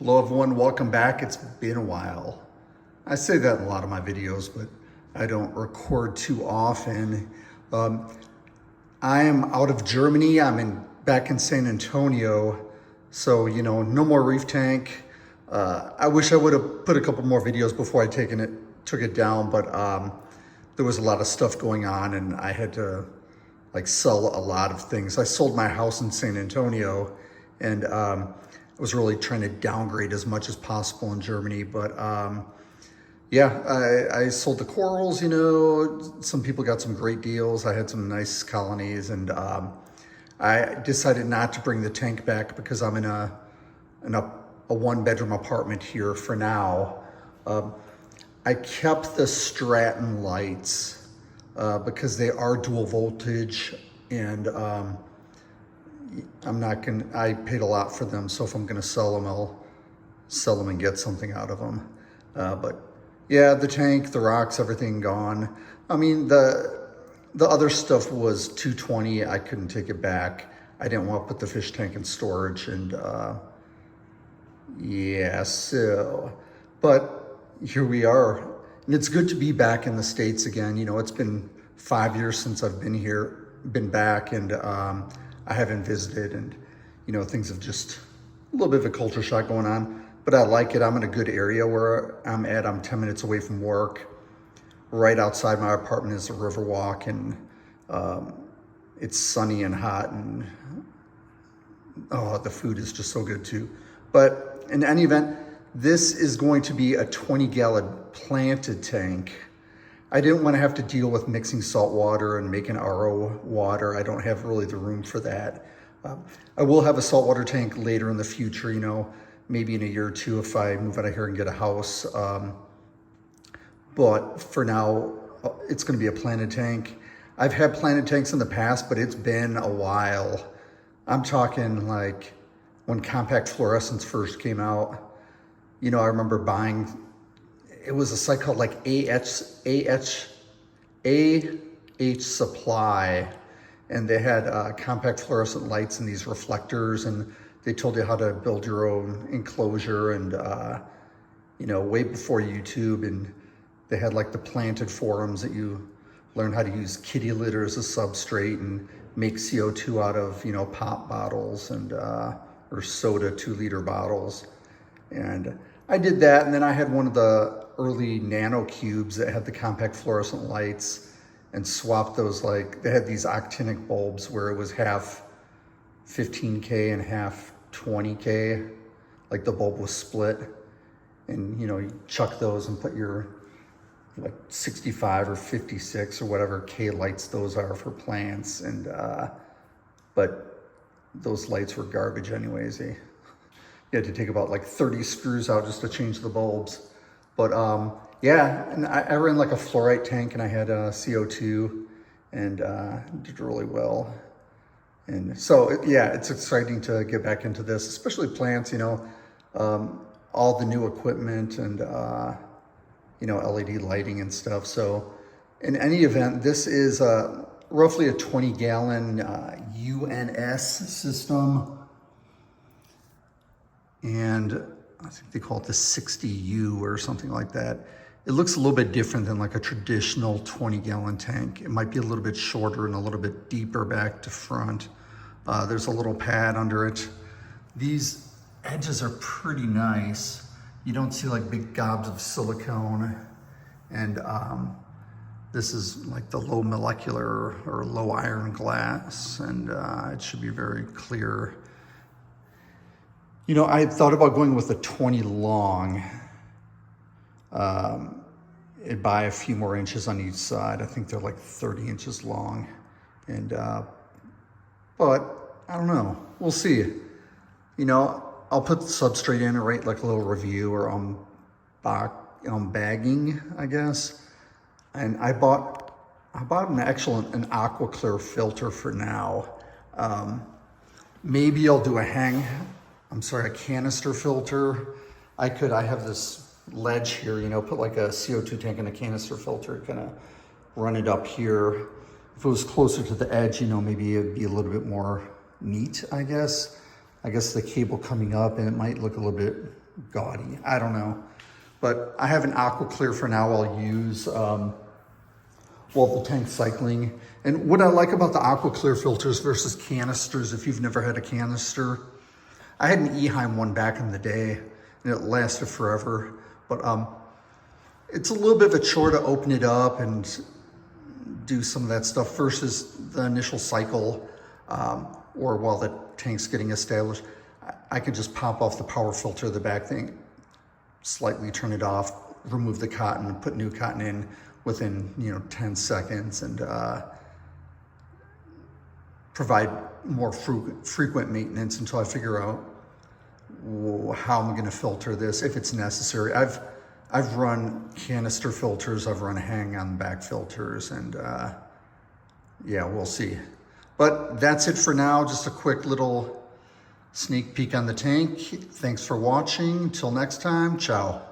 Hello everyone, welcome back. It's been a while. I say that in a lot of my videos, but I don't record too often. I am out of Germany. I'm back in San Antonio. So, no more reef tank. I wish I would have put a couple more videos before I took it down, but there was a lot of stuff going on and I had to sell a lot of things. I sold my house in San Antonio and I was really trying to downgrade as much as possible in Germany, but yeah, I sold the corals, some people got some great deals. I had some nice colonies and I decided not to bring the tank back because I'm in a one-bedroom apartment here for now. I kept the Stratton lights because they are dual voltage and I paid a lot for them, so if I'm gonna sell them, I'll sell them and get something out of them. But yeah, the tank, the rocks, everything gone. I mean, the other stuff was $220. I couldn't take it back. I didn't want to put the fish tank in storage, and yeah, so, but here we are. And it's good to be back in the States again. It's been 5 years since I've been back, and I haven't visited, and things have just a little bit of a culture shock going on, but I like it. I'm in a good area where I'm at. I'm 10 minutes away from work. Right outside my apartment is a river walk, and it's sunny and hot, and oh, the food is just so good too. But in any event, this is going to be a 20-gallon planted tank. I didn't want to have to deal with mixing salt water and making RO water. I don't have really the room for that. I will have a saltwater tank later in the future, maybe in a year or two if I move out of here and get a house. But for now, it's going to be a planted tank. I've had planted tanks in the past, but it's been a while. I'm talking like when compact fluorescents first came out. I remember buying, it was a site called like AH Supply, and they had compact fluorescent lights and these reflectors, and they told you how to build your own enclosure, and way before YouTube, and they had like the planted forums that you learn how to use kitty litter as a substrate and make CO2 out of pop bottles and or soda 2-liter bottles. And I did that, and then I had one of the early nano cubes that had the compact fluorescent lights, and swapped those. They had these actinic bulbs where it was half 15K and half 20K, like the bulb was split, and you chuck those and put your 65 or 56 or whatever K lights those are for plants, and but those lights were garbage anyways. You had to take about 30 screws out just to change the bulbs. But yeah, and I ran a fluorite tank, and I had CO2, and did really well. And so yeah, it's exciting to get back into this, especially plants, all the new equipment and LED lighting and stuff. So in any event, this is roughly a 20-gallon UNS system. And I think they call it the 60U or something like that. It looks a little bit different than a traditional 20-gallon tank. It might be a little bit shorter and a little bit deeper back to front. There's a little pad under it. These edges are pretty nice. You don't see big gobs of silicone. And this is the low molecular or low iron glass, and it should be very clear. I had thought about going with a 20 long. It'd buy a few more inches on each side. I think they're 30 inches long. And, but I don't know, we'll see. I'll put the substrate in and write a little review or bagging, I guess. And I bought an AquaClear filter for now. Maybe I'll do a canister filter. I have this ledge here, put a CO2 tank in a canister filter, kind of run it up here. If it was closer to the edge, maybe it'd be a little bit more neat, I guess. I guess the cable coming up, and it might look a little bit gaudy. I don't know. But I have an aqua clear for now I'll use while the tank's cycling. And what I like about the aqua clear filters versus canisters, if you've never had a canister, I had an Eheim one back in the day and it lasted forever. But it's a little bit of a chore to open it up and do some of that stuff versus the initial cycle or while the tank's getting established. I could just pop off the power filter of the back thing, slightly turn it off, remove the cotton, put new cotton in within 10 seconds, and provide more frequent maintenance until I figure out how I'm going to filter this if it's necessary. I've run canister filters, I've run hang on back filters, and yeah, we'll see. But that's it for now. Just a quick little sneak peek on the tank. Thanks for watching. Till next time, ciao.